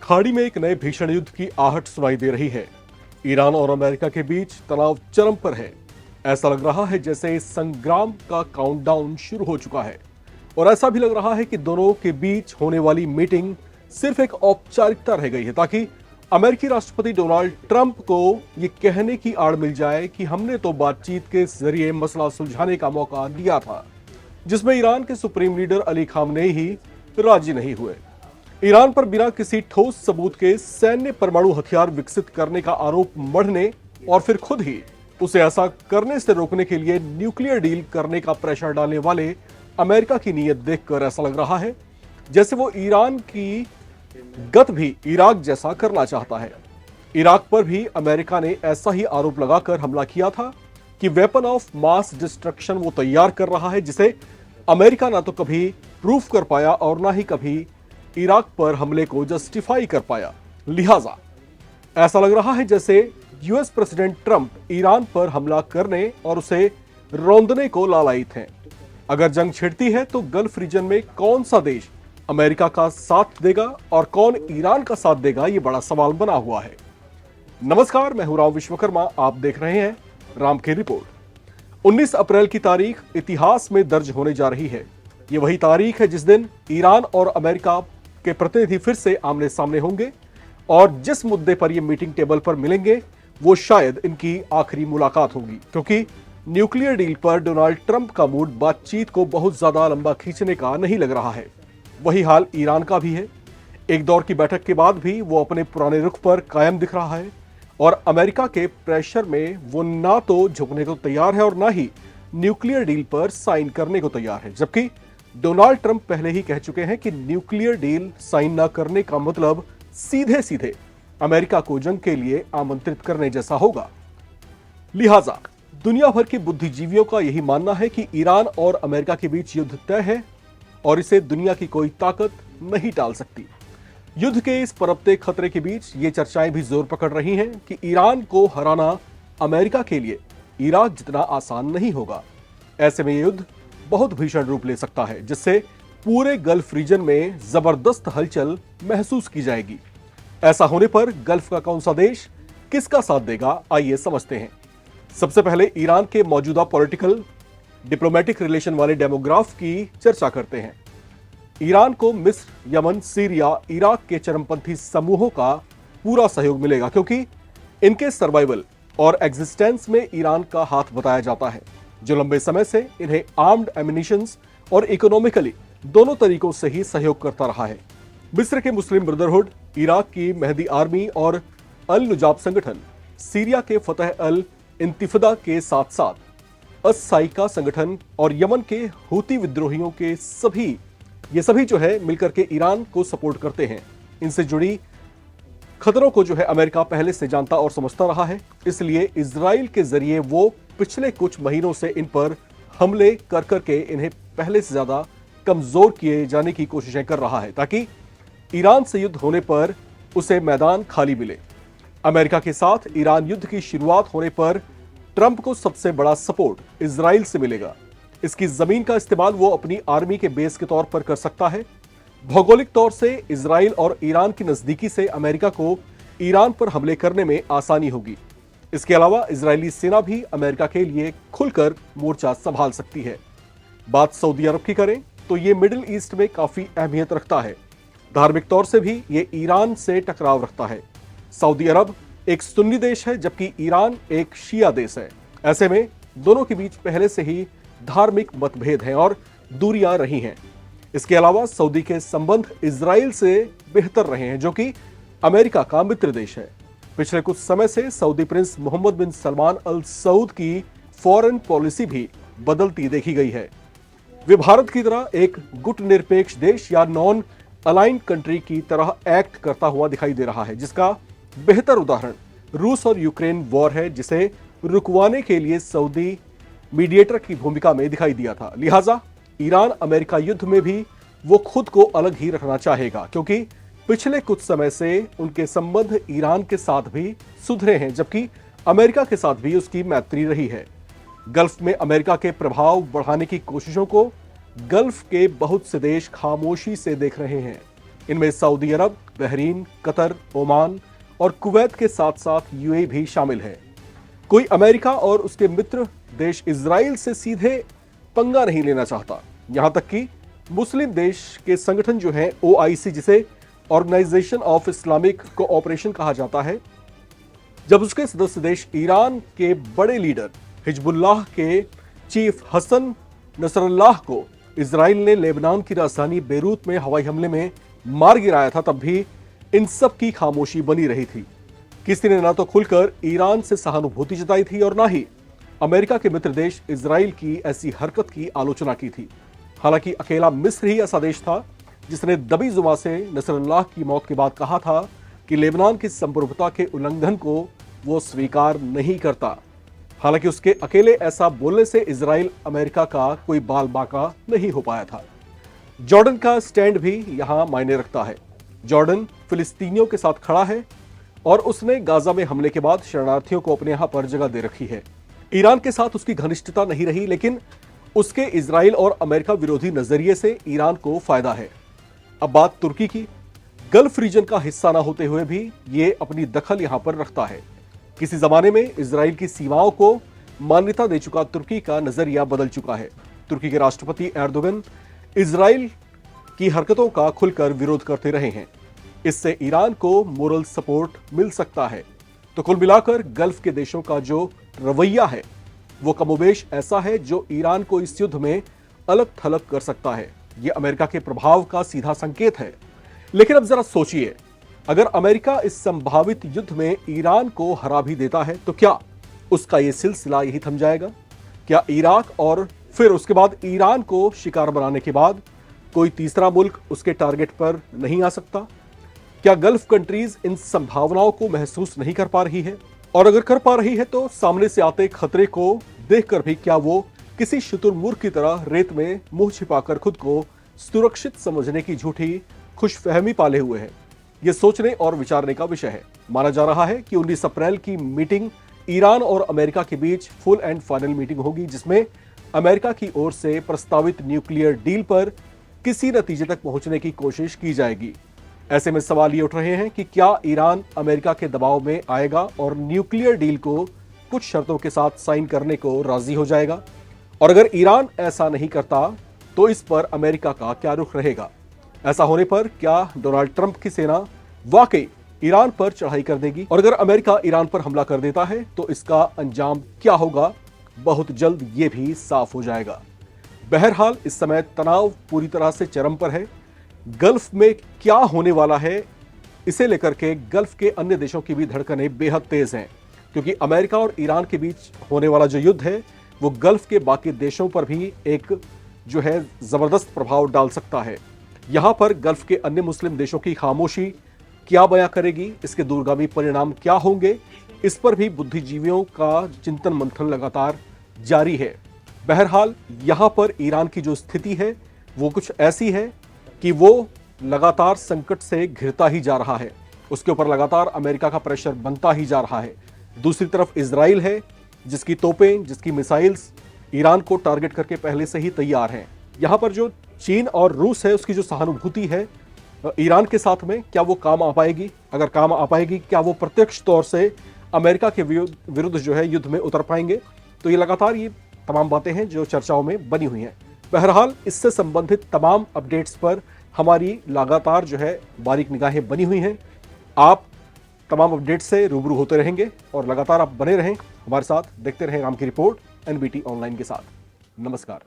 खाड़ी में एक नए भीषण युद्ध की आहट सुनाई दे रही है। ईरान और अमेरिका के बीच तनाव चरम पर है। ऐसा लग रहा है जैसे इस संग्राम का काउंटडाउन शुरू हो चुका है और ऐसा भी लग रहा है कि दोनों के बीच होने वाली मीटिंग सिर्फ एक औपचारिकता रह गई है ताकि अमेरिकी राष्ट्रपति डोनाल्ड ट्रंप को यह कहने की आड़ मिल जाए कि हमने तो बातचीत के जरिए मसला सुलझाने का मौका दिया था, जिसमें ईरान के सुप्रीम लीडर अली खामनेई ही राजी नहीं हुए। ईरान पर बिना किसी ठोस सबूत के सैन्य परमाणु हथियार विकसित करने का आरोप मढ़ने और फिर खुद ही उसे ऐसा करने से रोकने के लिए न्यूक्लियर डील करने का प्रेशर डालने वाले अमेरिका की नीयत देखकर ऐसा लग रहा है जैसे वो ईरान की गत भी इराक जैसा करना चाहता है। इराक पर भी अमेरिका ने ऐसा ही आरोप लगाकर हमला किया था कि वेपन ऑफ मास डिस्ट्रक्शन वो तैयार कर रहा है, जिसे अमेरिका ना तो कभी प्रूफ कर पाया और ना ही कभी इराक पर हमले को जस्टिफाई कर पाया। लिहाजा ऐसा लग रहा है जैसे यूएस प्रेसिडेंट ट्रंप ईरान पर हमला करने और उसे रौंदने को लालायित हैं। अगर जंग छिड़ती है तो गल्फ रीजन में कौन सा देश अमेरिका का साथ देगा और कौन ईरान का साथ देगा, ये बड़ा सवाल बना हुआ है। नमस्कार, मैं हूं राम विश्वकर्मा, आप देख रहे हैं राम की रिपोर्ट। 19 अप्रैल की तारीख इतिहास में दर्ज होने जा रही है। ये वही तारीख है जिस दिन ईरान और अमेरिका के प्रतिनिधि फिर से आमने सामने होंगे और जिस मुद्दे पर ये मीटिंग टेबल पर मिलेंगे वो शायद इनकी आखिरी मुलाकात होगी, क्योंकि न्यूक्लियर डील पर डोनाल्ड ट्रंप का मूड बातचीत को बहुत ज्यादा लंबा खींचने का नहीं लग रहा है। वही हाल ईरान का भी है। एक दौर की बैठक के बाद भी वो अपने पुराने रुख पर कायम दिख रहा है और अमेरिका के प्रेशर में वो ना तो झुकने को तैयार है और ना ही न्यूक्लियर डील पर साइन करने को तैयार है, जबकि डोनाल्ड ट्रंप पहले ही कह चुके हैं कि न्यूक्लियर डील साइन ना करने का मतलब सीधे सीधे अमेरिका को जंग के लिए आमंत्रित करने जैसा होगा। लिहाजा दुनिया भर के बुद्धिजीवियों का यही मानना है कि ईरान और अमेरिका के बीच युद्ध तय है और इसे दुनिया की कोई ताकत नहीं टाल सकती। युद्ध के इस परपते खतरे के बीच ये चर्चाएं भी जोर पकड़ रही हैं कि ईरान को हराना अमेरिका के लिए इराक जितना आसान नहीं होगा। ऐसे में ये युद्ध बहुत भीषण रूप ले सकता है, जिससे पूरे गल्फ रीजन में जबरदस्त हलचल महसूस की जाएगी। ऐसा होने पर गल्फ का कौन सा देश किसका साथ देगा, आइए समझते हैं। सबसे पहले ईरान के मौजूदा पॉलिटिकल डिप्लोमेटिक रिलेशन वाले डेमोग्राफ की चर्चा करते हैं। ईरान को मिस्र, यमन, सीरिया, इराक के चरमपंथी समूहों का पूरा सहयोग मिलेगा, क्योंकि इनके सर्वाइवल और एग्जिस्टेंस में ईरान का हाथ बताया जाता है, जो लंबे समय से इन्हें आर्म्ड एमिनिशंस और इकोनॉमिकली दोनों तरीकों से ही सहयोग करता रहा है। मिस्र के मुस्लिम ब्रदरहुड, इराक की मेहदी आर्मी और अल नुजाब संगठन, सीरिया के फतह अल इंतिफदा के साथ साथ अस-साइका संगठन और यमन के हूती विद्रोहियों के सभी जो है मिलकर के ईरान को सपोर्ट करते हैं। इनसे जुड़ी खतरों को जो है अमेरिका पहले से जानता और समझता रहा है, इसलिए इजराइल के जरिए वो पिछले कुछ महीनों से इन पर हमले कर करके इन्हें पहले से ज्यादा कमजोर किए जाने की कोशिशें कर रहा है, ताकि ईरान से युद्ध होने पर उसे मैदान खाली मिले। अमेरिका के साथ ईरान युद्ध की शुरुआत होने पर ट्रंप को सबसे बड़ा सपोर्ट इजराइल से मिलेगा। इसकी जमीन का इस्तेमाल वो अपनी आर्मी के बेस के तौर पर कर सकता है। भौगोलिक तौर से इजराइल और ईरान की नजदीकी से अमेरिका को ईरान पर हमले करने में आसानी होगी। इसके अलावा इजरायली सेना भी अमेरिका के लिए खुलकर मोर्चा संभाल सकती है। बात सऊदी अरब की करें तो ये मिडिल ईस्ट में काफी अहमियत रखता है। धार्मिक तौर से भी ये ईरान से टकराव रखता है। सऊदी अरब एक सुन्नी देश है, जबकि ईरान एक शिया देश है। ऐसे में दोनों के बीच पहले से ही धार्मिक मतभेद हैं और दूरियां रही हैं। इसके अलावा सऊदी के संबंध इजराइल से बेहतर रहे हैं, जो कि अमेरिका का मित्र देश है। पिछले कुछ समय से सऊदी प्रिंस मोहम्मद बिन सलमान अल सऊद की फॉरेन पॉलिसी भी बदलती देखी गई है। वे भारत की तरह एक गुटनिरपेक्ष देश या नॉन अलाइंड कंट्री की तरह एक्ट करता हुआ दिखाई दे रहा है, जिसका बेहतर उदाहरण रूस और यूक्रेन वॉर है, जिसे रुकवाने के लिए सऊदी मीडिएटर की भूमिका में दिखाई दिया था। लिहाजा ईरान अमेरिका युद्ध में भी वो खुद को अलग ही रखना चाहेगा, क्योंकि पिछले कुछ समय से उनके संबंध ईरान के साथ भी सुधरे हैं, जबकि अमेरिका के साथ भी उसकी मैत्री रही है। गल्फ में अमेरिका के प्रभाव बढ़ाने की कोशिशों को गल्फ के बहुत से देश खामोशी से देख रहे हैं। इनमें सऊदी अरब, बहरीन, कतर, ओमान और कुवैत के साथ साथ यूएई भी शामिल है। कोई अमेरिका और उसके मित्र देश इजराइल से सीधे पंगा नहीं लेना चाहता। यहां तक कि मुस्लिम देश के संगठन जो है ओआईसी, जिसे ऑर्गेनाइजेशन ऑफ इस्लामिक कोऑपरेशन कहा जाता है, जब उसके सदस्य देश ईरान के बड़े लीडर हिजबुल्लाह के चीफ हसन नसरल्लाह को इजराइल ने लेबनान की राजधानी बेरूत में हवाई हमले में मार गिराया था, तब भी इन सब की खामोशी बनी रही थी। किसी ने ना तो खुलकर ईरान से सहानुभूति जताई थी और ना ही अमेरिका के मित्र देश इजराइल की ऐसी हरकत की आलोचना की थी। हालांकि अकेला मिस्र ही ऐसा देश था जिसने दबी जुबान से नसरल्लाह की मौत के बाद कहा था कि लेबनान की संप्रभुता के उल्लंघन को वो स्वीकार नहीं करता। हालांकि उसके अकेले ऐसा बोलने से इजराइल अमेरिका का कोई बाल बाका नहीं हो पाया था। जॉर्डन का स्टैंड भी यहां मायने रखता है। जॉर्डन फिलिस्तीनियों के साथ खड़ा है और उसने गाजा में हमले के बाद शरणार्थियों को अपने यहां पर जगह दे रखी है। ईरान के साथ उसकी घनिष्ठता नहीं रही, लेकिन उसके इजराइल और अमेरिका विरोधी नजरिए से ईरान को फायदा है। अब बात तुर्की की। गल्फ रीजन का हिस्सा ना होते हुए भी ये अपनी दखल यहां पर रखता है। किसी जमाने में इजराइल की सीमाओं को मान्यता दे चुका तुर्की का नजरिया बदल चुका है। तुर्की के राष्ट्रपति एर्दोगन इजराइल की हरकतों का खुलकर विरोध करते रहे हैं। इससे ईरान को मोरल सपोर्ट मिल सकता है। तो कुल मिलाकर गल्फ के देशों का जो रवैया है वो कमोबेश ऐसा है जो ईरान को इस युद्ध में अलग थलग कर सकता है। यह अमेरिका के प्रभाव का सीधा संकेत है। लेकिन अब जरा सोचिए, अगर अमेरिका इस संभावित युद्ध में ईरान को हरा भी देता है तो क्या उसका यह सिलसिला यही थम जाएगा? क्या इराक और फिर उसके बाद ईरान को शिकार बनाने के बाद कोई तीसरा मुल्क उसके टारगेट पर नहीं आ सकता? क्या गल्फ कंट्रीज इन संभावनाओं को महसूस नहीं कर पा रही है? और अगर कर पा रही है तो सामने से आते खतरे को देखकर भी क्या वो किसी शुतुरमुर्ग की तरह रेत में मुंह छिपाकर खुद को सुरक्षित समझने की झूठी खुशफहमी पाले हुए है? यह सोचने और विचारने का विषय है। माना जा रहा है कि 19 अप्रैल की मीटिंग ईरान और अमेरिका के बीच फुल एंड फाइनल मीटिंग होगी, जिसमें अमेरिका की ओर से प्रस्तावित न्यूक्लियर डील पर किसी नतीजे तक पहुंचने की कोशिश की जाएगी। ऐसे में सवाल ये उठ रहे हैं कि क्या ईरान अमेरिका के दबाव में आएगा और न्यूक्लियर डील को कुछ शर्तों के साथ साइन करने को राजी हो जाएगा? और अगर ईरान ऐसा नहीं करता तो इस पर अमेरिका का क्या रुख रहेगा? ऐसा होने पर क्या डोनाल्ड ट्रंप की सेना वाकई ईरान पर चढ़ाई कर देगी? और अगर अमेरिका ईरान पर हमला कर देता है तो इसका अंजाम क्या होगा? बहुत जल्द ये भी साफ हो जाएगा। बहरहाल इस समय तनाव पूरी तरह से चरम पर है। गल्फ में क्या होने वाला है, इसे लेकर के गल्फ के अन्य देशों की भी धड़कनें बेहद तेज हैं, क्योंकि अमेरिका और ईरान के बीच होने वाला जो युद्ध है वो गल्फ के बाकी देशों पर भी एक जो है जबरदस्त प्रभाव डाल सकता है। यहां पर गल्फ के अन्य मुस्लिम देशों की खामोशी क्या बयां करेगी, इसके दूरगामी परिणाम क्या होंगे, इस पर भी बुद्धिजीवियों का चिंतन मंथन लगातार जारी है। बहरहाल यहां पर ईरान की जो स्थिति है वो कुछ ऐसी है कि वो लगातार संकट से घिरता ही जा रहा है। उसके ऊपर लगातार अमेरिका का प्रेशर बनता ही जा रहा है। दूसरी तरफ इजराइल है जिसकी तोपें, जिसकी मिसाइल्स ईरान को टारगेट करके पहले से ही तैयार हैं। यहाँ पर जो चीन और रूस है उसकी जो सहानुभूति है ईरान के साथ में, क्या वो काम आ पाएगी? अगर काम आ पाएगी, क्या वो प्रत्यक्ष तौर से अमेरिका के विरुद्ध जो है युद्ध में उतर पाएंगे? तो ये लगातार ये तमाम बातें हैं जो चर्चाओं में बनी हुई हैं। बहरहाल इससे संबंधित तमाम अपडेट्स पर हमारी लगातार जो है बारीक निगाहें बनी हुई हैं। आप तमाम अपडेट्स से रूबरू होते रहेंगे और लगातार आप बने रहें हमारे साथ। देखते रहें राम की रिपोर्ट एनबीटी ऑनलाइन के साथ। नमस्कार।